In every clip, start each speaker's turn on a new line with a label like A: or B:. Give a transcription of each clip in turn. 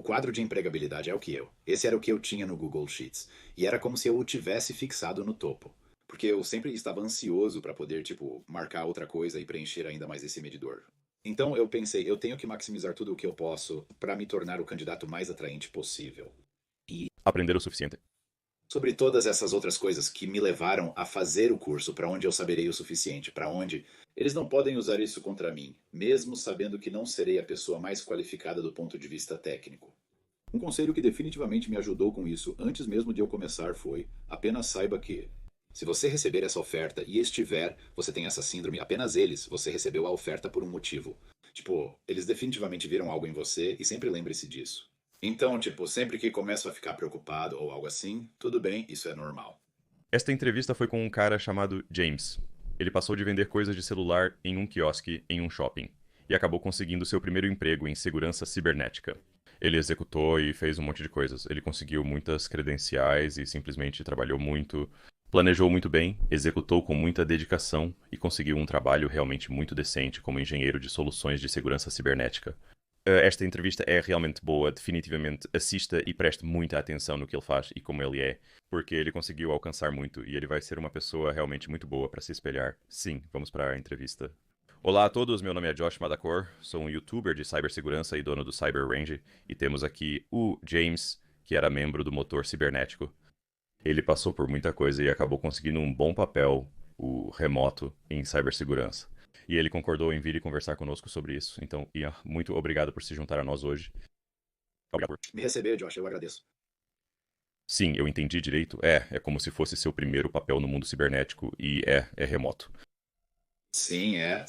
A: quadro de empregabilidade é o que eu. Esse era o que eu tinha no Google Sheets. E era como se eu o tivesse fixado no topo. Porque eu sempre estava ansioso para poder, tipo, marcar outra coisa e preencher ainda mais esse medidor. Então eu pensei, eu tenho que maximizar tudo o que eu posso para me tornar o candidato mais atraente possível. E
B: Aprender o suficiente.
A: sobre todas essas outras coisas que me levaram a fazer o curso, para onde eu saberei o suficiente, para onde eles não podem usar isso contra mim, mesmo sabendo que não serei a pessoa mais qualificada do ponto de vista técnico. Um conselho que definitivamente me ajudou com isso antes mesmo de eu começar foi: apenas saiba que, se você receber essa oferta e estiver, você tem essa síndrome, apenas eles, você recebeu a oferta por um motivo. Tipo, eles definitivamente viram algo em você e sempre lembre-se disso. Então, tipo, sempre que começo a ficar preocupado ou algo assim, tudo bem, isso é normal.
B: Esta entrevista foi com um cara chamado James. Ele passou de vender coisas de celular em um quiosque em um shopping e acabou conseguindo seu primeiro emprego em segurança cibernética. Ele executou e fez um monte de coisas. Ele conseguiu muitas credenciais e simplesmente trabalhou muito, planejou muito bem, executou com muita dedicação e conseguiu um trabalho realmente muito decente como engenheiro de soluções de segurança cibernética. Esta entrevista é realmente boa, definitivamente assista e preste muita atenção no que ele faz e como ele é, porque ele conseguiu alcançar muito e ele vai ser uma pessoa realmente muito boa para se espelhar. Sim, vamos para a entrevista. Olá a todos, meu nome é Josh Madakor, sou um youtuber de cibersegurança e dono do Cyber Range, e temos aqui o James, que era membro do motor cibernético. Ele passou por muita coisa e acabou conseguindo um bom papel, o remoto, em cibersegurança. E ele concordou em vir e conversar conosco sobre isso. Então, Ian, muito obrigado por se juntar a nós hoje. Obrigado por...
A: Me receber, Josh, eu agradeço.
B: Sim, eu entendi direito. É como se fosse seu primeiro papel no mundo cibernético e é remoto.
A: Sim, é.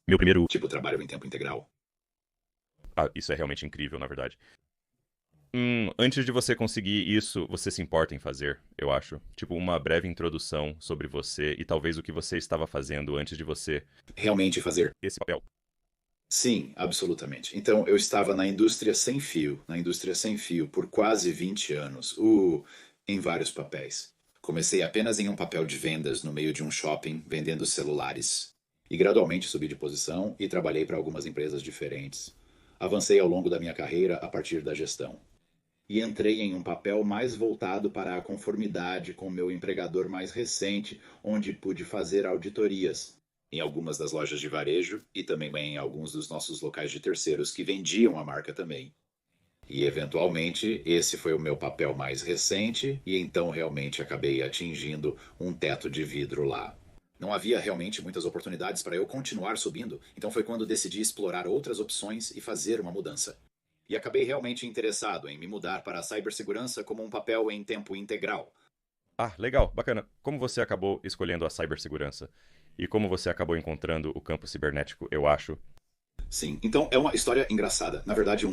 B: Meu primeiro...
A: Tipo, trabalho em tempo integral.
B: Ah, isso é realmente incrível, na verdade. Antes de você conseguir isso, você se importa em fazer, eu acho. Tipo, uma breve introdução sobre você e talvez o que você estava fazendo antes de você
A: Realmente fazer.
B: esse papel.
A: Sim, absolutamente. Então, eu estava na indústria sem fio por quase 20 anos, em vários papéis. Comecei apenas em um papel de vendas no meio de um shopping vendendo celulares. E gradualmente subi de posição e trabalhei para algumas empresas diferentes. Avancei ao longo da minha carreira a partir da gestão. E entrei em um papel mais voltado para a conformidade com meu empregador mais recente, onde pude fazer auditorias em algumas das lojas de varejo e também em alguns dos nossos locais de terceiros que vendiam a marca também. E eventualmente esse foi o meu papel mais recente e então realmente acabei atingindo um teto de vidro lá. Não havia realmente muitas oportunidades para eu continuar subindo, então foi quando decidi explorar outras opções e fazer uma mudança. E acabei realmente interessado em me mudar para a cibersegurança como um papel em tempo integral.
B: Ah, legal, bacana. Como você acabou escolhendo a cibersegurança? E como você acabou encontrando o campo cibernético, eu acho,
A: Sim, então é uma história engraçada. Na verdade,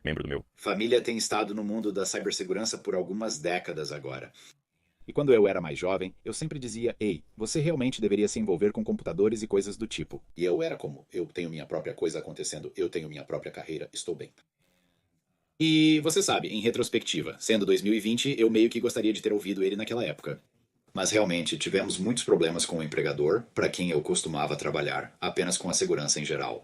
B: membro do meu.
A: família tem estado no mundo da cibersegurança por algumas décadas agora. E quando eu era mais jovem, eu sempre dizia: Ei, você realmente deveria se envolver com computadores e coisas do tipo. E eu era como: eu tenho minha própria coisa acontecendo, eu tenho minha própria carreira, estou bem. E você sabe, em retrospectiva, sendo 2020, eu meio que gostaria de ter ouvido ele naquela época. Mas realmente tivemos muitos problemas com o empregador, para quem eu costumava trabalhar, apenas com a segurança em geral.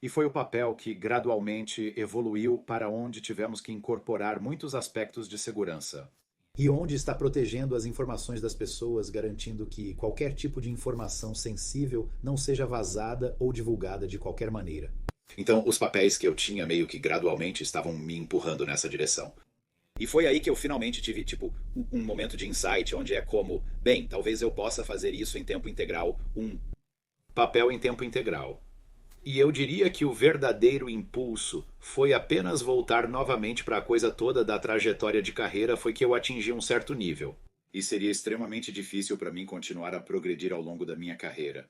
A: E foi o papel que gradualmente evoluiu para onde tivemos que incorporar muitos aspectos de segurança. E onde está protegendo as informações das pessoas, garantindo que qualquer tipo de informação sensível não seja vazada ou divulgada de qualquer maneira. Então, os papéis que eu tinha meio que gradualmente estavam me empurrando nessa direção. E foi aí que eu finalmente tive, tipo, um momento de insight, onde é como, bem, talvez eu possa fazer isso em tempo integral, um papel em tempo integral. E eu diria que o verdadeiro impulso foi apenas voltar novamente para a coisa toda da trajetória de carreira foi que eu atingi um certo nível. E seria extremamente difícil para mim continuar a progredir ao longo da minha carreira.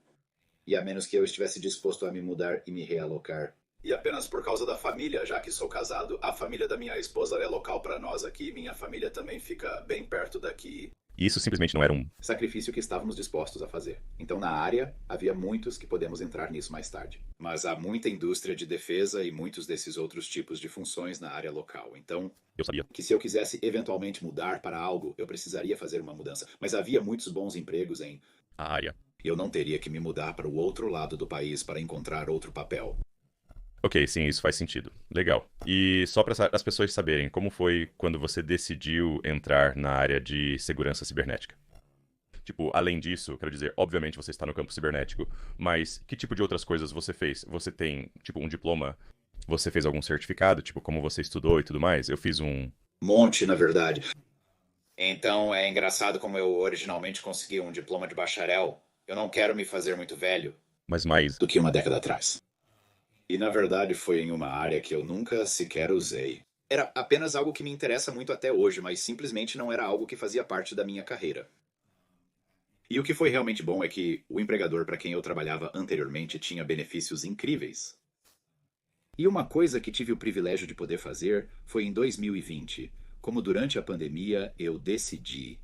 A: E a menos que eu estivesse disposto a me mudar e me realocar. E apenas por causa da família, já que sou casado, a família da minha esposa é local para nós aqui, minha família também fica bem perto daqui.
B: E isso simplesmente não era um...
A: Sacrifício que estávamos dispostos a fazer. Então, na área, havia muitos que podemos entrar nisso mais tarde. Mas há muita indústria de defesa e muitos desses outros tipos de funções na área local. Então,
B: Eu sabia.
A: que se eu quisesse eventualmente mudar para algo, eu precisaria fazer uma mudança. Mas havia muitos bons empregos em...
B: A área.
A: Eu não teria que me mudar para o outro lado do país para encontrar outro papel.
B: Ok, sim, isso faz sentido. Legal. E só para as pessoas saberem, como foi quando você decidiu entrar na área de segurança cibernética? Tipo, além disso, quero dizer, obviamente você está no campo cibernético, mas que tipo de outras coisas você fez? Você tem, tipo, um diploma? Você fez algum certificado, tipo, como você estudou e tudo mais? Eu fiz um.
A: Monte, na verdade. Então é engraçado como eu originalmente consegui um diploma de bacharel. Eu não quero me fazer muito velho
B: Mas mais.
A: do que uma década atrás. E na verdade foi em uma área que eu nunca sequer usei. Era apenas algo que me interessa muito até hoje, mas simplesmente não era algo que fazia parte da minha carreira. E o que foi realmente bom é que o empregador para quem eu trabalhava anteriormente tinha benefícios incríveis. E uma coisa que tive o privilégio de poder fazer foi em 2020. Como durante a pandemia eu decidi.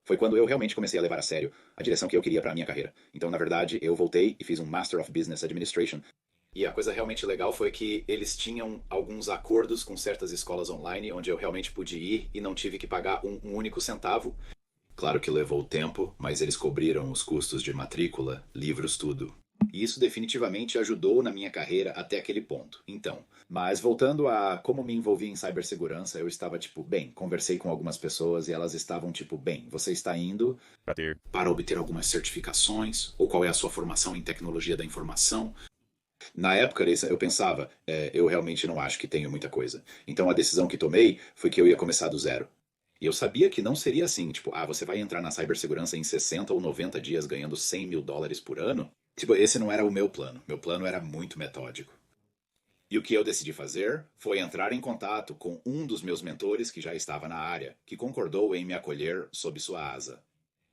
A: Foi quando eu realmente comecei a levar a sério a direção que eu queria para a minha carreira. Então, na verdade, eu voltei e fiz um Master of Business Administration. E a coisa realmente legal foi que eles tinham alguns acordos com certas escolas online onde eu realmente pude ir e não tive que pagar um único centavo. Claro que levou tempo, mas eles cobriram os custos de matrícula, livros, tudo. E isso definitivamente ajudou na minha carreira até aquele ponto. Então, mas voltando a como me envolvi em cibersegurança, eu estava tipo, bem, conversei com algumas pessoas e elas estavam tipo, bem, você está indo
B: Pra ter.
A: para obter algumas certificações, ou qual é a sua formação em tecnologia da informação? Na época eu pensava, eu realmente não acho que tenho muita coisa. Então a decisão que tomei foi que eu ia começar do zero. E eu sabia que não seria assim, tipo, você vai entrar na cibersegurança em 60 ou 90 dias ganhando US$ 100.000 por ano? Tipo, esse não era o meu plano. Meu plano era muito metódico. E o que eu decidi fazer foi entrar em contato com um dos meus mentores que já estava na área, que concordou em me acolher sob sua asa.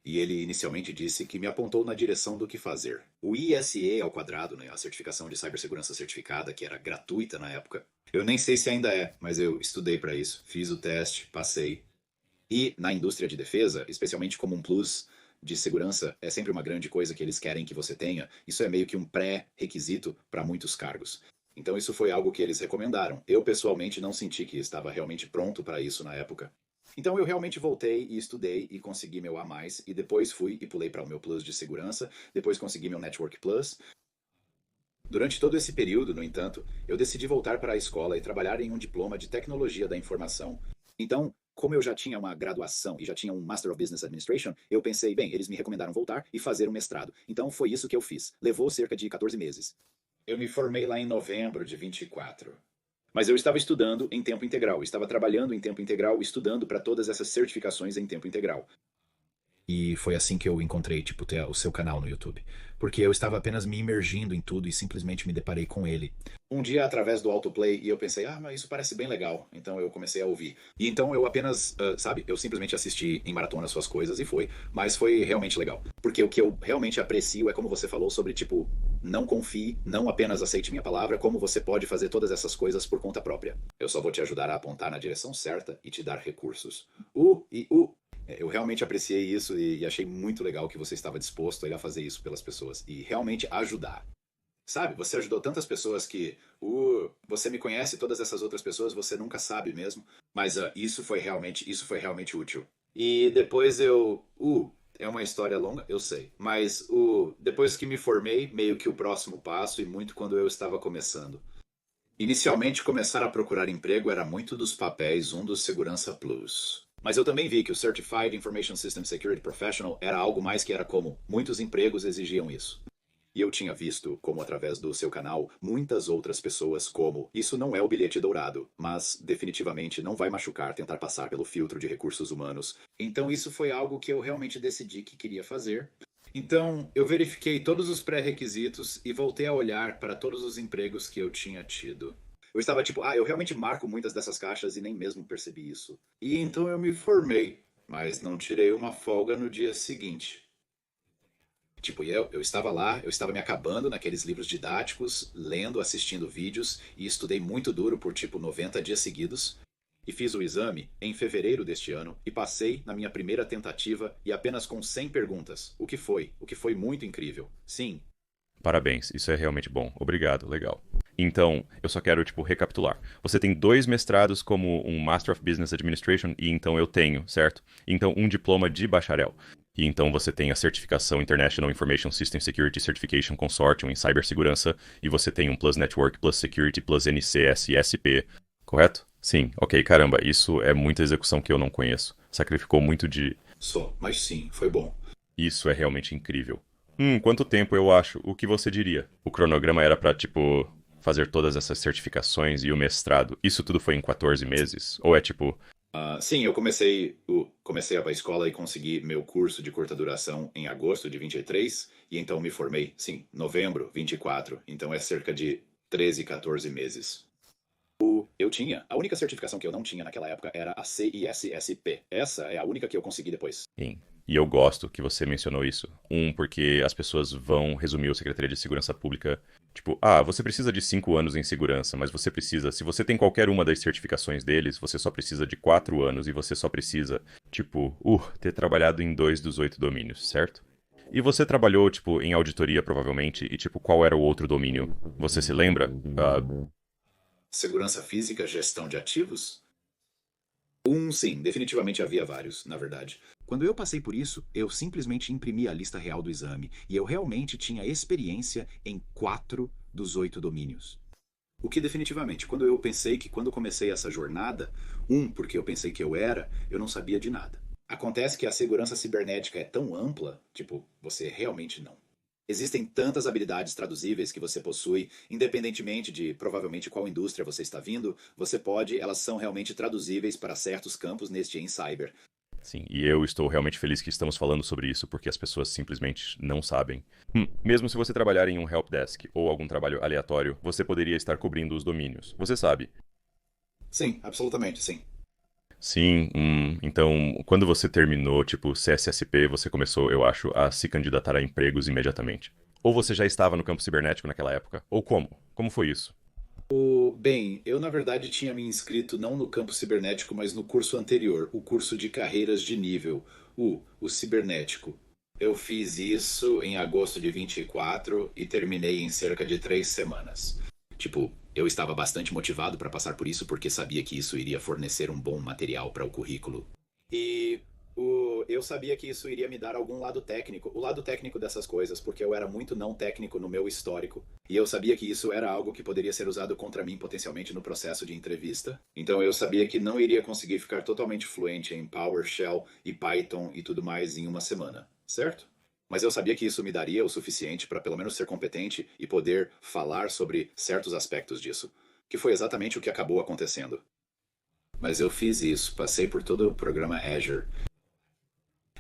A: E ele inicialmente disse que me apontou na direção do que fazer. O ISE ao quadrado, né, a certificação de cibersegurança certificada, que era gratuita na época. Eu nem sei se ainda é, mas eu estudei para isso, fiz o teste, passei. E na indústria de defesa, especialmente como um plus de segurança, é sempre uma grande coisa que eles querem que você tenha. Isso é meio que um pré-requisito para muitos cargos. Então isso foi algo que eles recomendaram. Eu pessoalmente não senti que estava realmente pronto para isso na época. Então eu realmente voltei e estudei e consegui meu A+, e depois fui e pulei para o meu Plus de segurança, depois consegui meu Network Plus. Durante todo esse período, no entanto, eu decidi voltar para a escola e trabalhar em um diploma de tecnologia da informação. Então, como eu já tinha uma graduação e já tinha um Master of Business Administration, eu pensei, bem, eles me recomendaram voltar e fazer um mestrado. Então foi isso que eu fiz. Levou cerca de 14 meses. Eu me formei lá em novembro de 24. Mas eu estava estudando em tempo integral, estava trabalhando em tempo integral, estudando para todas essas certificações em tempo integral. E foi assim que eu encontrei, tipo, o seu canal no YouTube. Porque eu estava apenas me imergindo em tudo e simplesmente me deparei com ele. Um dia, através do autoplay, e eu pensei, mas isso parece bem legal. Então eu comecei a ouvir. E então eu apenas, sabe, eu simplesmente assisti em maratona as suas coisas e foi. Mas foi realmente legal. Porque o que eu realmente aprecio é como você falou sobre, tipo, não confie, não apenas aceite minha palavra, como você pode fazer todas essas coisas por conta própria. Eu só vou te ajudar a apontar na direção certa e te dar recursos. Eu realmente apreciei isso e achei muito legal que você estava disposto a ir a fazer isso pelas pessoas e realmente ajudar. Sabe, você ajudou tantas pessoas que você me conhece, todas essas outras pessoas você nunca sabe mesmo, mas isso foi realmente útil. E depois é uma história longa, eu sei, mas depois que me formei, meio que o próximo passo e muito quando eu estava começando. Inicialmente, começar a procurar emprego era muito dos papéis, um dos Segurança Plus. Mas eu também vi que o Certified Information System Security Professional era algo mais que era como muitos empregos exigiam isso. E eu tinha visto, como através do seu canal, muitas outras pessoas como isso não é o bilhete dourado, mas definitivamente não vai machucar tentar passar pelo filtro de recursos humanos. Então isso foi algo que eu realmente decidi que queria fazer. Então, eu verifiquei todos os pré-requisitos e voltei a olhar para todos os empregos que eu tinha tido. Eu estava tipo, eu realmente marco muitas dessas caixas e nem mesmo percebi isso. E então eu me formei, mas não tirei uma folga no dia seguinte. Tipo, eu estava lá, eu estava me acabando naqueles livros didáticos, lendo, assistindo vídeos e estudei muito duro por tipo 90 dias seguidos. E fiz o exame em fevereiro deste ano e passei na minha primeira tentativa e apenas com 100 perguntas. O que foi muito incrível. Sim.
B: Parabéns, isso é realmente bom. Obrigado, legal. Então, eu só quero, tipo, recapitular. Você tem 2 mestrados como um Master of Business Administration, e então eu tenho, certo? Então, um diploma de bacharel. E então você tem a certificação International Information System Security Certification Consortium em cibersegurança, e você tem um Plus Network, Plus Security, Plus NCSSP, correto? Sim, ok, caramba, isso é muita execução que eu não conheço. Sacrificou muito de...
A: Só, mas sim, foi bom.
B: Isso é realmente incrível. Quanto tempo eu acho? O que você diria? O cronograma era pra, tipo, fazer todas essas certificações e o mestrado. Isso tudo foi em 14 meses? Ou é tipo,
A: Sim, eu comecei a escola e consegui meu curso de curta duração em agosto de 23, e então me formei, sim, novembro 24, então é cerca de 13, 14 meses. A única certificação que eu não tinha naquela época era a CISSP. Essa é a única que eu consegui depois.
B: sim. E eu gosto que você mencionou isso. Porque as pessoas vão resumir o Secretaria de Segurança Pública, tipo, você precisa de 5 anos em segurança, mas você precisa, se você tem qualquer uma das certificações deles, você só precisa de 4 anos e você só precisa, tipo, ter trabalhado em 2 dos 8 domínios, certo? E você trabalhou, tipo, em auditoria, provavelmente, e, tipo, qual era o outro domínio? Você se lembra?
A: Segurança física, gestão de ativos? Sim, definitivamente havia vários, na verdade. Quando eu passei por isso, eu simplesmente imprimi a lista real do exame e eu realmente tinha experiência em 4 dos 8 domínios. O que definitivamente, quando comecei essa jornada, porque eu pensei que eu não sabia de nada. Acontece que a segurança cibernética é tão ampla, tipo, você realmente não. Existem tantas habilidades traduzíveis que você possui, independentemente de provavelmente qual indústria você está vindo, elas são realmente traduzíveis para certos campos neste em cyber.
B: Sim, e eu estou realmente feliz que estamos falando sobre isso, porque as pessoas simplesmente não sabem. Mesmo se você trabalhar em um helpdesk ou algum trabalho aleatório, você poderia estar cobrindo os domínios. Você sabe.
A: Sim, absolutamente, sim.
B: Sim, então, quando você terminou, tipo, CSSP, você começou, eu acho, a se candidatar a empregos imediatamente. Ou você já estava no campo cibernético naquela época? Ou como? Como foi isso?
A: Bem, eu na verdade tinha me inscrito não no campo cibernético, mas no curso anterior, o curso de carreiras de nível, o cibernético. Eu fiz isso em agosto de 24 e terminei em cerca de 3 semanas. Tipo, eu estava bastante motivado para passar por isso porque sabia que isso iria fornecer um bom material para o currículo. E eu sabia que isso iria me dar algum lado técnico, o lado técnico dessas coisas, porque eu era muito não técnico no meu histórico. E eu sabia que isso era algo que poderia ser usado contra mim potencialmente no processo de entrevista. Então eu sabia que não iria conseguir ficar totalmente fluente em PowerShell e Python e tudo mais em uma semana, certo? Mas eu sabia que isso me daria o suficiente para pelo menos ser competente e poder falar sobre certos aspectos disso, que foi exatamente o que acabou acontecendo. Mas eu fiz isso, passei por todo o programa Azure.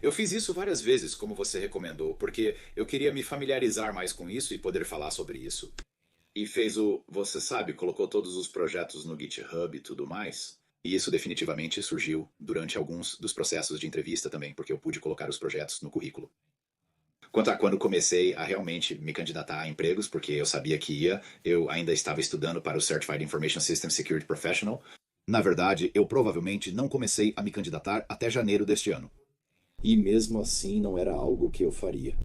A: Eu fiz isso várias vezes, como você recomendou, porque eu queria me familiarizar mais com isso e poder falar sobre isso. E você sabe, colocou todos os projetos no GitHub e tudo mais. E isso definitivamente surgiu durante alguns dos processos de entrevista também, porque eu pude colocar os projetos no currículo. Quanto a quando comecei a realmente me candidatar a empregos, porque eu sabia que eu ainda estava estudando para o Certified Information System Security Professional. Na verdade, eu provavelmente não comecei a me candidatar até janeiro deste ano. E mesmo assim não era algo que eu faria.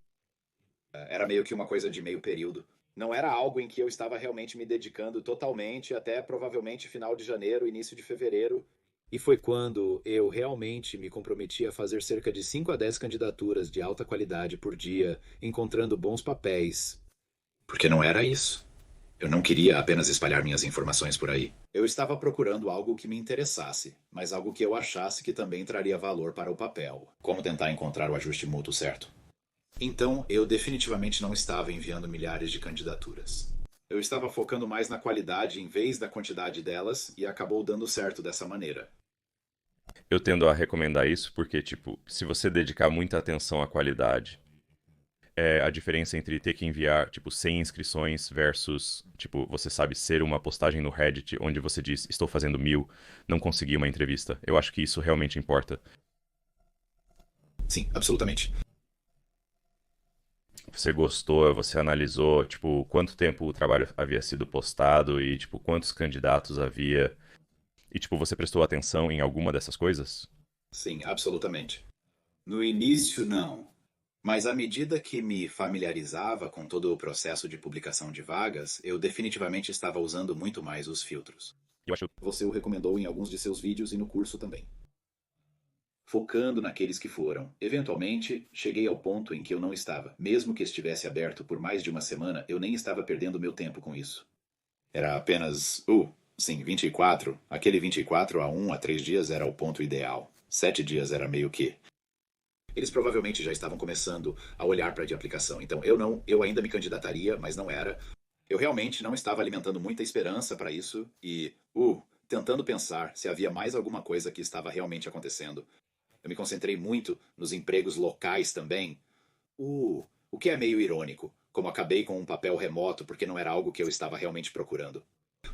A: Era meio que uma coisa de meio período. Não era algo em que eu estava realmente me dedicando totalmente até provavelmente final de janeiro, início de fevereiro. E foi quando eu realmente me comprometi a fazer cerca de 5 a 10 candidaturas de alta qualidade por dia, encontrando bons papéis. Porque não era isso. Eu não queria apenas espalhar minhas informações por aí. Eu estava procurando algo que me interessasse, mas algo que eu achasse que também traria valor para o papel. Como tentar encontrar o ajuste mútuo certo. Então, eu definitivamente não estava enviando milhares de candidaturas. Eu estava focando mais na qualidade em vez da quantidade delas e acabou dando certo dessa maneira.
B: Eu tendo a recomendar isso porque, tipo, se você dedicar muita atenção à qualidade, é a diferença entre ter que enviar, tipo, 100 inscrições versus, tipo, você sabe, ser uma postagem no Reddit onde você diz, estou fazendo 1000, não consegui uma entrevista. Eu acho que isso realmente importa.
A: Sim, absolutamente.
B: Você gostou, você analisou, tipo, quanto tempo o trabalho havia sido postado e, tipo, quantos candidatos havia. E, tipo, você prestou atenção em alguma dessas coisas?
A: Sim, absolutamente. No início, não. Mas à medida que me familiarizava com todo o processo de publicação de vagas, eu definitivamente estava usando muito mais os filtros.
B: Eu acho.
A: Você o recomendou em alguns de seus vídeos e no curso também. focando naqueles que foram. Eventualmente, cheguei ao ponto em que eu não estava. Mesmo que estivesse aberto por mais de uma semana, eu nem estava perdendo meu tempo com isso. Era apenas, sim, 24. Aquele 24 a 3 dias era o ponto ideal. 7 dias era meio que. Eles provavelmente já estavam começando a olhar para a de aplicação. Então eu ainda me candidataria, mas não era. Eu realmente não estava alimentando muita esperança para isso e, tentando pensar se havia mais alguma coisa que estava realmente acontecendo. Eu me concentrei muito nos empregos locais também. O que é meio irônico, como acabei com um papel remoto porque não era algo que eu estava realmente procurando.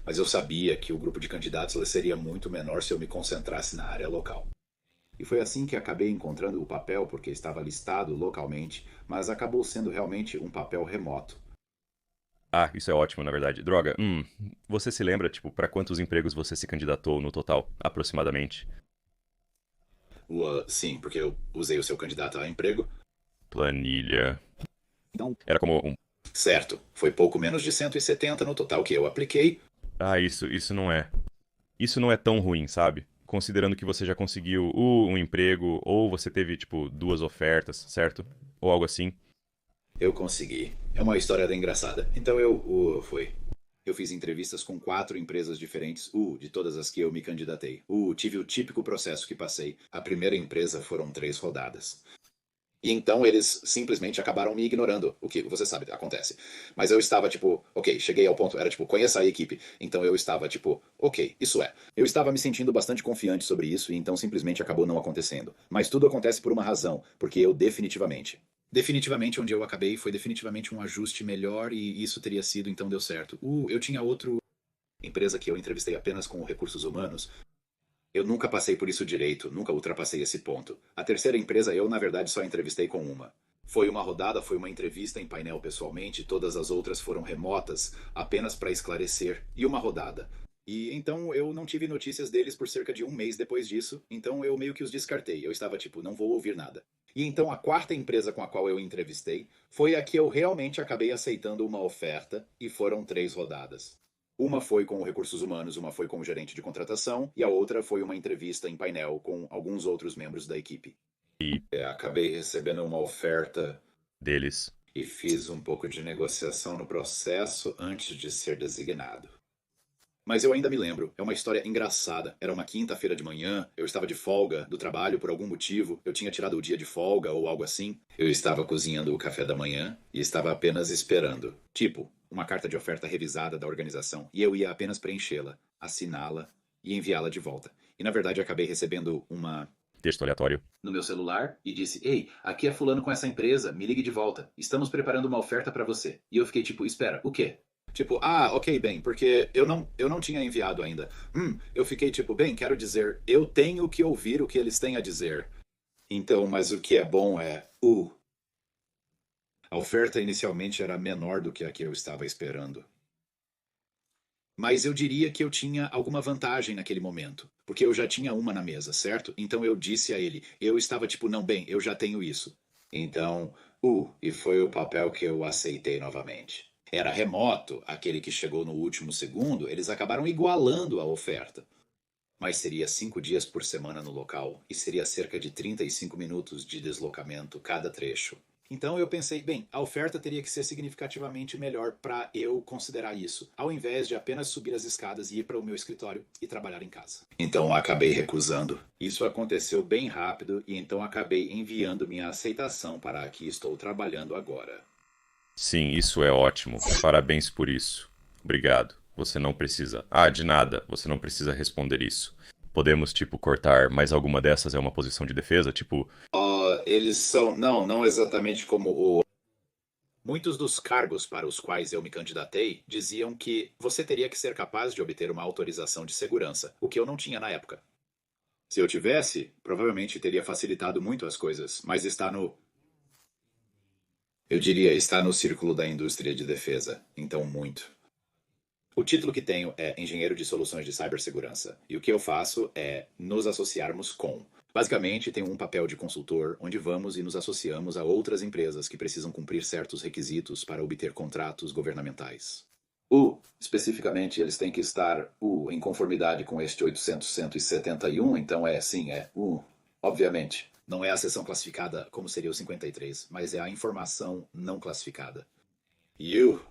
A: Mas eu sabia que o grupo de candidatos seria muito menor se eu me concentrasse na área local. E foi assim que acabei encontrando o papel porque estava listado localmente, mas acabou sendo realmente um papel remoto.
B: Ah, isso é ótimo, na verdade. Droga, você se lembra, tipo, pra quantos empregos você se candidatou no total, aproximadamente?
A: Sim, porque eu usei o seu candidato a emprego.
B: Planilha.
A: Então,
B: Era como um.
A: certo, foi pouco menos de 170 no total que eu apliquei.
B: Ah, isso não é. Isso não é tão ruim, sabe? Considerando que você já conseguiu um emprego, ou você teve, tipo, duas ofertas, certo? Ou algo assim.
A: Eu consegui. É uma história engraçada. Então fui. Eu fiz entrevistas com 4 empresas diferentes, de todas as que eu me candidatei. Tive o típico processo que passei. A primeira empresa foram 3 rodadas. E então eles simplesmente acabaram me ignorando, o que você sabe, acontece. Mas eu estava tipo, ok, cheguei ao ponto, era tipo, conheça a equipe. Então eu estava tipo, ok, isso é. Eu estava me sentindo bastante confiante sobre isso e então simplesmente acabou não acontecendo. Mas tudo acontece por uma razão, porque eu definitivamente onde eu acabei foi definitivamente um ajuste melhor e isso teria sido, então deu certo. Eu tinha outra empresa que eu entrevistei apenas com recursos humanos. Eu nunca passei por isso direito, nunca ultrapassei esse ponto. A terceira empresa eu, na verdade, só entrevistei com uma. Foi uma rodada, foi uma entrevista em painel pessoalmente, todas as outras foram remotas, apenas para esclarecer, e uma rodada. E então eu não tive notícias deles por cerca de um mês depois disso, então eu meio que os descartei. Eu estava tipo, não vou ouvir nada. E então a quarta empresa com a qual eu entrevistei foi a que eu realmente acabei aceitando uma oferta, e foram 3 rodadas. Uma foi com recursos humanos, uma foi com o gerente de contratação e a outra foi uma entrevista em painel com alguns outros membros da equipe.
B: E
A: Acabei recebendo uma oferta
B: deles.
A: e fiz um pouco de negociação no processo antes de ser designado. Mas eu ainda me lembro, é uma história engraçada. Era uma quinta-feira de manhã, eu estava de folga do trabalho por algum motivo, eu tinha tirado o dia de folga ou algo assim. Eu estava cozinhando o café da manhã e estava apenas esperando. Tipo, uma carta de oferta revisada da organização, e eu ia apenas preenchê-la, assiná-la e enviá-la de volta. E na verdade acabei recebendo uma
B: Texto aleatório.
A: no meu celular e disse: Ei, aqui é fulano com essa empresa, me ligue de volta. Estamos preparando uma oferta para você. E eu fiquei tipo, espera, o quê? Tipo, ok, bem, porque eu não tinha enviado ainda. Eu fiquei tipo, bem, quero dizer, eu tenho que ouvir o que eles têm a dizer. Então, mas o que é bom é, a oferta inicialmente era menor do que a que eu estava esperando. Mas eu diria que eu tinha alguma vantagem naquele momento, porque eu já tinha uma na mesa, certo? Então eu disse a ele, eu estava tipo, não, bem, eu já tenho isso. Então, e foi o papel que eu aceitei novamente. Era remoto, aquele que chegou no último segundo, eles acabaram igualando a oferta. Mas seria 5 dias por semana no local e seria cerca de 35 minutos de deslocamento cada trecho. Então eu pensei, bem, a oferta teria que ser significativamente melhor para eu considerar isso, ao invés de apenas subir as escadas e ir para o meu escritório e trabalhar em casa. Então acabei recusando. Isso aconteceu bem rápido e então acabei enviando minha aceitação para a que estou trabalhando agora.
B: Sim, isso é ótimo. Parabéns por isso. Obrigado. Você não precisa. Ah, de nada. Você não precisa responder isso. Podemos, tipo, cortar mais alguma dessas é uma posição de defesa? Tipo,
A: Eles são, não exatamente como o. Muitos dos cargos para os quais eu me candidatei diziam que você teria que ser capaz de obter uma autorização de segurança, o que eu não tinha na época. Se eu tivesse, provavelmente teria facilitado muito as coisas, mas está no. Eu diria, está no círculo da indústria de defesa, então muito. O título que tenho é Engenheiro de Soluções de Cibersegurança, e o que eu faço é nos associarmos com. Basicamente, tem um papel de consultor onde vamos e nos associamos a outras empresas que precisam cumprir certos requisitos para obter contratos governamentais. Especificamente, eles têm que estar em conformidade com este 800.171, então sim, Obviamente, não é a seção classificada como seria o 53, mas é a informação não classificada.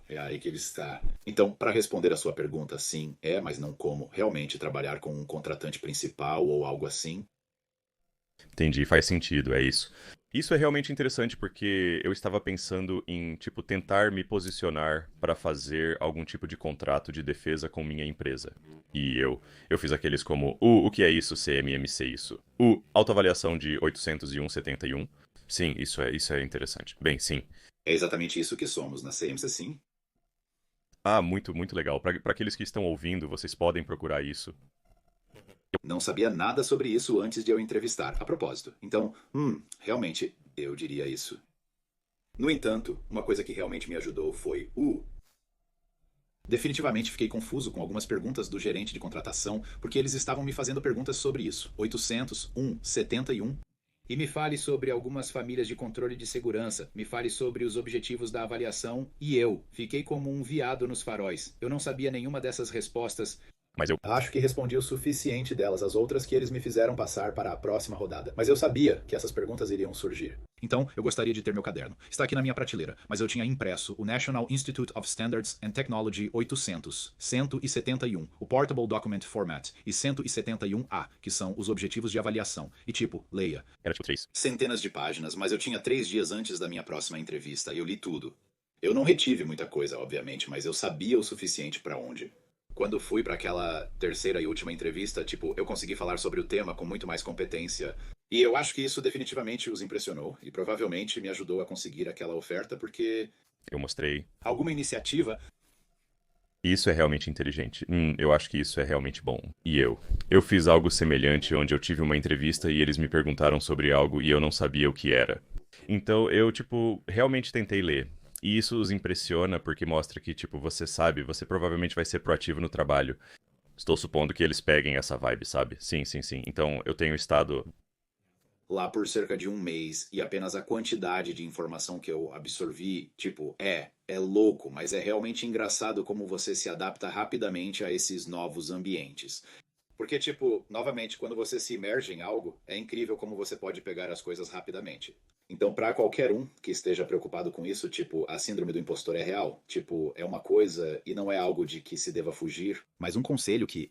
A: É aí que ele está. Então, para responder a sua pergunta, sim, é, mas não como realmente trabalhar com um contratante principal ou algo assim.
B: Entendi, faz sentido, é isso. Isso é realmente interessante porque eu estava pensando em, tipo, tentar me posicionar para fazer algum tipo de contrato de defesa com minha empresa. E eu fiz aqueles como, o que é isso, CMMC isso? Autoavaliação de 801,71. Sim, isso é interessante. Bem, sim.
A: É exatamente isso que somos na CMC, sim.
B: Ah, muito legal. Para aqueles que estão ouvindo, vocês podem procurar isso.
A: Não sabia nada sobre isso antes de eu entrevistar, a propósito. Então, realmente, eu diria isso. No entanto, uma coisa que realmente me ajudou foi o. Definitivamente fiquei confuso com algumas perguntas do gerente de contratação, porque eles estavam me fazendo perguntas sobre isso. 800, 71. E me fale sobre algumas famílias de controle de segurança. Me fale sobre os objetivos da avaliação. E eu fiquei como um veado nos faróis. Eu não sabia nenhuma dessas respostas.
B: Mas eu.
A: Acho que respondi o suficiente delas, as outras que eles me fizeram passar para a próxima rodada. Mas eu sabia que essas perguntas iriam surgir. Então, eu gostaria de ter meu caderno. Está aqui na minha prateleira, mas eu tinha impresso o National Institute of Standards and Technology 800, 171, o Portable Document Format e 171A, que são os objetivos de avaliação. E tipo, leia.
B: Era tipo 3.
A: Centenas de páginas, mas eu tinha 3 dias antes da minha próxima entrevista e eu li tudo. Eu não retive muita coisa, obviamente, mas eu sabia o suficiente para onde. Quando fui para aquela terceira e última entrevista, tipo, eu consegui falar sobre o tema com muito mais competência. E eu acho que isso definitivamente os impressionou e provavelmente me ajudou a conseguir aquela oferta porque
B: Eu mostrei.
A: alguma iniciativa.
B: Isso é realmente inteligente. Eu acho que isso é realmente bom. E eu? Eu fiz algo semelhante onde eu tive uma entrevista e eles me perguntaram sobre algo e eu não sabia o que era. Então eu, tipo, realmente tentei ler. E isso os impressiona porque mostra que, tipo, você sabe, você provavelmente vai ser proativo no trabalho. Estou supondo que eles peguem essa vibe, sabe? Sim. Então eu tenho estado.
A: Lá por cerca de um mês e apenas a quantidade de informação que eu absorvi, tipo, é louco, mas é realmente engraçado como você se adapta rapidamente a esses novos ambientes. Porque, tipo, novamente, quando você se imerge em algo, é incrível como você pode pegar as coisas rapidamente. Então, para qualquer um que esteja preocupado com isso, tipo, a síndrome do impostor é real. Tipo, é uma coisa e não é algo de que se deva fugir. Mas um conselho que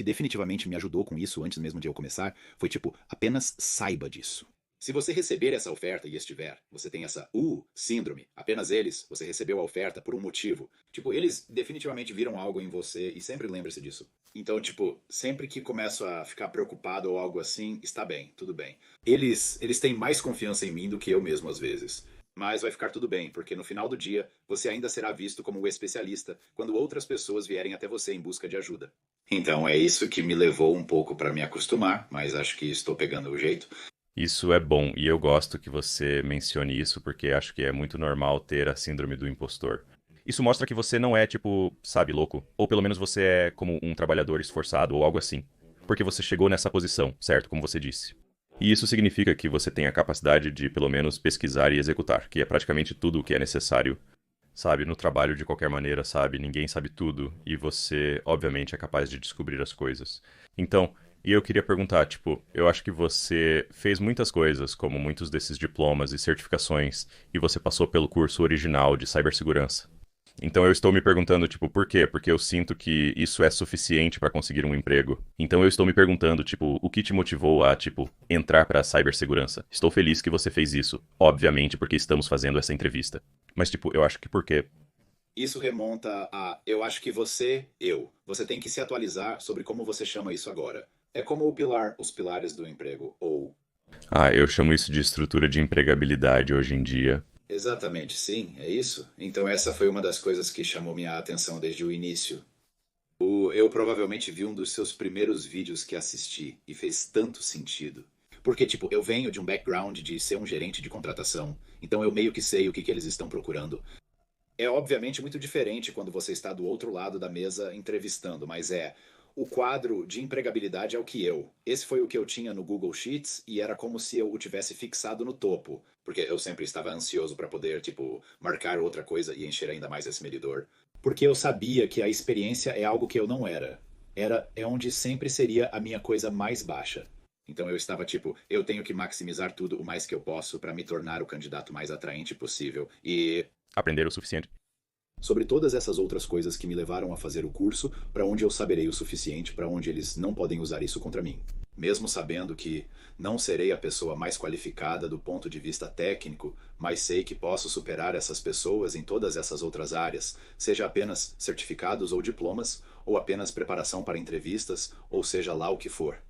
A: definitivamente me ajudou com isso antes mesmo de eu começar, foi tipo, apenas saiba disso. Se você receber essa oferta e estiver, você tem essa síndrome, apenas eles, você recebeu a oferta por um motivo. Tipo, eles definitivamente viram algo em você e sempre lembre-se disso. Então, tipo, sempre que começo a ficar preocupado ou algo assim, está bem, tudo bem. Eles têm mais confiança em mim do que eu mesmo às vezes. Mas vai ficar tudo bem, porque no final do dia, você ainda será visto como o especialista quando outras pessoas vierem até você em busca de ajuda. Então é isso que me levou um pouco para me acostumar, mas acho que estou pegando o jeito.
B: Isso é bom, e eu gosto que você mencione isso porque acho que é muito normal ter a síndrome do impostor. Isso mostra que você não é, tipo, sabe, louco. Ou pelo menos você é como um trabalhador esforçado ou algo assim. Porque você chegou nessa posição, certo? Como você disse. E isso significa que você tem a capacidade de, pelo menos, pesquisar e executar, que é praticamente tudo o que é necessário, sabe, no trabalho de qualquer maneira, sabe? Ninguém sabe tudo e você, obviamente, é capaz de descobrir as coisas. Então, e eu queria perguntar, tipo, eu acho que você fez muitas coisas, como muitos desses diplomas e certificações, e você passou pelo curso original de cibersegurança. Então eu estou me perguntando, tipo, por quê? Porque eu sinto que isso é suficiente para conseguir um emprego. Então eu estou me perguntando, tipo, o que te motivou a, tipo, entrar para a cibersegurança? Estou feliz que você fez isso, obviamente, porque estamos fazendo essa entrevista. Mas, tipo, eu acho que por quê?
A: Isso remonta a eu acho que você tem que se atualizar sobre como você chama isso agora. É como os pilares do emprego, ou.
B: Ah, eu chamo isso de estrutura de empregabilidade hoje em dia.
A: Exatamente, sim, é isso. Então essa foi uma das coisas que chamou minha atenção desde o início. Eu provavelmente vi um dos seus primeiros vídeos que assisti e fez tanto sentido. Porque, tipo, eu venho de um background de ser um gerente de contratação, então eu meio que sei o que eles estão procurando. É obviamente muito diferente quando você está do outro lado da mesa entrevistando, mas o quadro de empregabilidade é o que eu. Esse foi o que eu tinha no Google Sheets e era como se eu o tivesse fixado no topo, porque eu sempre estava ansioso para poder, tipo, marcar outra coisa e encher ainda mais esse medidor. Porque eu sabia que a experiência é algo que eu não era. É onde sempre seria a minha coisa mais baixa. Então eu estava tipo, eu tenho que maximizar tudo o mais que eu posso para me tornar o candidato mais atraente possível. E
B: Aprender o suficiente.
A: sobre todas essas outras coisas que me levaram a fazer o curso, para onde eu saberei o suficiente, para onde eles não podem usar isso contra mim. Mesmo sabendo que não serei a pessoa mais qualificada do ponto de vista técnico, mas sei que posso superar essas pessoas em todas essas outras áreas, seja apenas certificados ou diplomas, ou apenas preparação para entrevistas, ou seja lá o que for.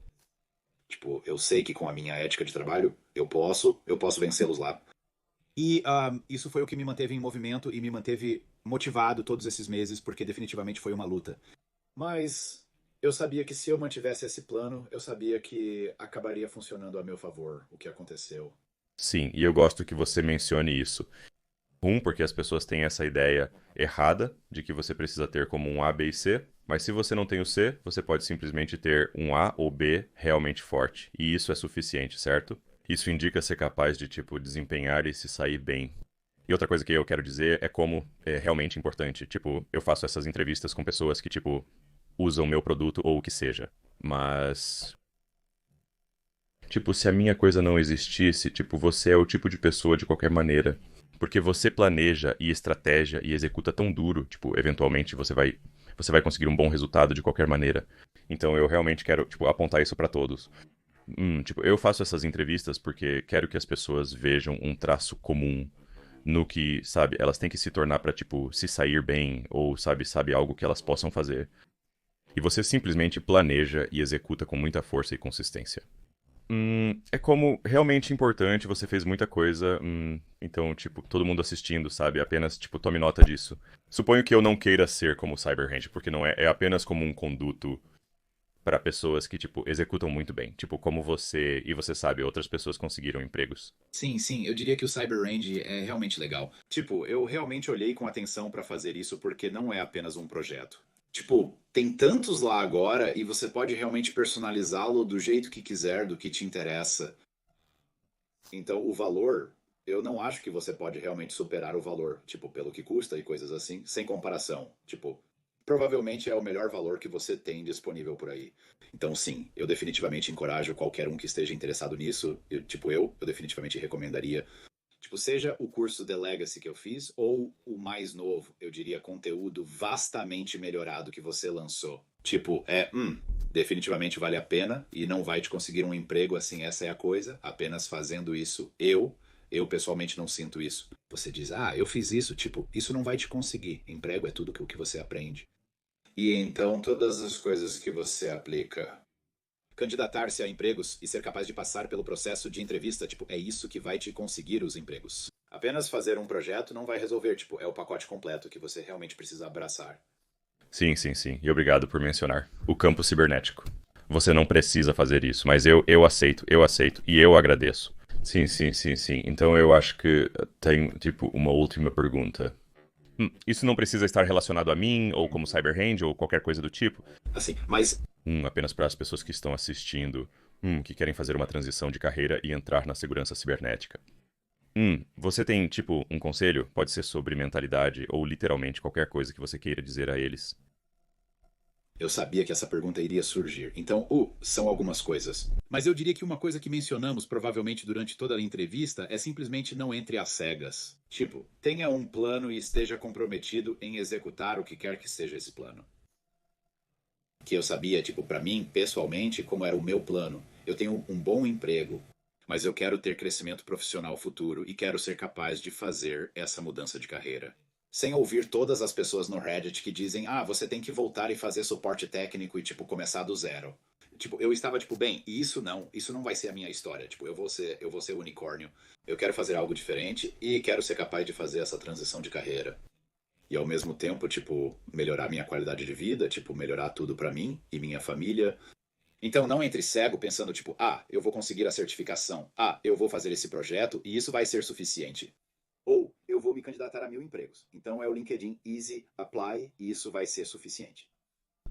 A: Tipo, eu sei que com a minha ética de trabalho, eu posso vencê-los lá. E isso foi o que me manteve em movimento e me manteve motivado todos esses meses, porque definitivamente foi uma luta. Mas eu sabia que se eu mantivesse esse plano, eu sabia que acabaria funcionando a meu favor o que aconteceu.
B: Sim, e eu gosto que você mencione isso. Porque as pessoas têm essa ideia errada de que você precisa ter como um A, B e C, mas se você não tem o C, você pode simplesmente ter um A ou B realmente forte, e isso é suficiente, certo? Isso indica ser capaz de, tipo, desempenhar e se sair bem. E outra coisa que eu quero dizer é como é realmente importante. Tipo, eu faço essas entrevistas com pessoas que, tipo, usam meu produto ou o que seja. Mas, tipo, se a minha coisa não existisse, tipo, você é o tipo de pessoa de qualquer maneira. Porque você planeja e estratégia e executa tão duro, tipo, eventualmente você vai conseguir um bom resultado de qualquer maneira. Então eu realmente quero, tipo, apontar isso pra todos. Tipo, eu faço essas entrevistas porque quero que as pessoas vejam um traço comum no que, sabe, elas têm que se tornar pra, tipo, se sair bem ou, sabe algo que elas possam fazer. E você simplesmente planeja e executa com muita força e consistência. É como realmente importante, você fez muita coisa, então, tipo, todo mundo assistindo, sabe? Apenas, tipo, tome nota disso. Suponho que eu não queira ser como o Cyber Range, porque não é, é apenas como um conduto para pessoas que, tipo, executam muito bem. Tipo, como você e você sabe, outras pessoas conseguiram empregos.
A: Sim, sim, eu diria que o Cyber Range é realmente legal. Tipo, eu realmente olhei com atenção para fazer isso porque não é apenas um projeto. Tipo, tem tantos lá agora e você pode realmente personalizá-lo do jeito que quiser, do que te interessa. Então, o valor, eu não acho que você pode realmente superar o valor, tipo, pelo que custa e coisas assim, sem comparação. Tipo, provavelmente é o melhor valor que você tem disponível por aí. Então, sim, eu definitivamente encorajo qualquer um que esteja interessado nisso. Eu definitivamente recomendaria. Tipo, seja o curso The Legacy que eu fiz ou o mais novo, eu diria conteúdo vastamente melhorado que você lançou. Tipo, definitivamente vale a pena e não vai te conseguir um emprego assim, essa é a coisa. Apenas fazendo isso, eu pessoalmente não sinto isso. Você diz, eu fiz isso, tipo, isso não vai te conseguir. Emprego é tudo o que você aprende. E então todas as coisas que você aplica, candidatar-se a empregos e ser capaz de passar pelo processo de entrevista, tipo, é isso que vai te conseguir os empregos. Apenas fazer um projeto não vai resolver, tipo, é o pacote completo que você realmente precisa abraçar.
B: Sim, sim, sim. E obrigado por mencionar. O campo cibernético. Você não precisa fazer isso, mas eu aceito e eu agradeço. Sim, sim, sim, sim. Então eu acho que tenho, tipo, uma última pergunta. Isso não precisa estar relacionado a mim, ou como Cyberhand, ou qualquer coisa do tipo.
A: Assim, mas
B: Apenas para as pessoas que estão assistindo, que querem fazer uma transição de carreira e entrar na segurança cibernética. Você tem, tipo, um conselho? Pode ser sobre mentalidade, ou literalmente qualquer coisa que você queira dizer a eles.
A: eu sabia que essa pergunta iria surgir. Então, são algumas coisas. Mas eu diria que uma coisa que mencionamos provavelmente durante toda a entrevista é simplesmente não entre às cegas. Tipo, tenha um plano e esteja comprometido em executar o que quer que seja esse plano. Que eu sabia, tipo, para mim, pessoalmente, como era o meu plano. Eu tenho um bom emprego, mas eu quero ter crescimento profissional futuro e quero ser capaz de fazer essa mudança de carreira. Sem ouvir todas as pessoas no Reddit que dizem, você tem que voltar e fazer suporte técnico e, tipo, começar do zero. Tipo, eu estava, tipo, bem, isso não vai ser a minha história. Tipo, eu vou ser unicórnio. Eu quero fazer algo diferente e quero ser capaz de fazer essa transição de carreira e ao mesmo tempo, tipo, melhorar minha qualidade de vida, tipo, melhorar tudo pra mim e minha família. Então, não entre cego pensando, tipo, eu vou conseguir a certificação, eu vou fazer esse projeto e isso vai ser suficiente. Ou eu vou me candidatar a 1000 empregos. Então é o LinkedIn Easy Apply e isso vai ser suficiente.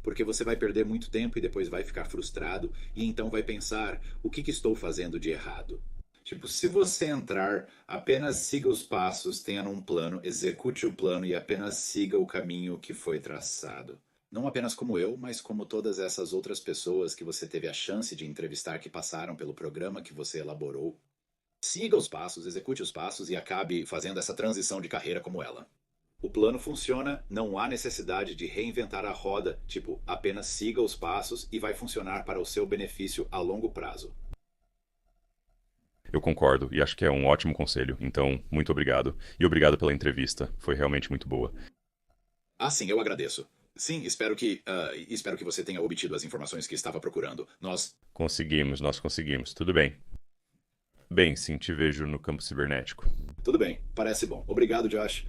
A: Porque você vai perder muito tempo e depois vai ficar frustrado e então vai pensar: o que estou fazendo de errado? Tipo, se você entrar, apenas siga os passos, tenha um plano, execute o plano e apenas siga o caminho que foi traçado. Não apenas como eu, mas como todas essas outras pessoas que você teve a chance de entrevistar que passaram pelo programa que você elaborou. Siga os passos, execute os passos e acabe fazendo essa transição de carreira como ela. O plano funciona, não há necessidade de reinventar a roda, tipo, apenas siga os passos e vai funcionar para o seu benefício a longo prazo.
B: Eu concordo e acho que é um ótimo conselho, então, muito obrigado. E obrigado pela entrevista, foi realmente muito boa.
A: Ah, sim, eu agradeço. Sim, espero que você tenha obtido as informações que estava procurando.
B: Nós conseguimos, tudo bem. Bem, sim, te vejo no campo cibernético.
A: Tudo bem, parece bom. Obrigado, Josh.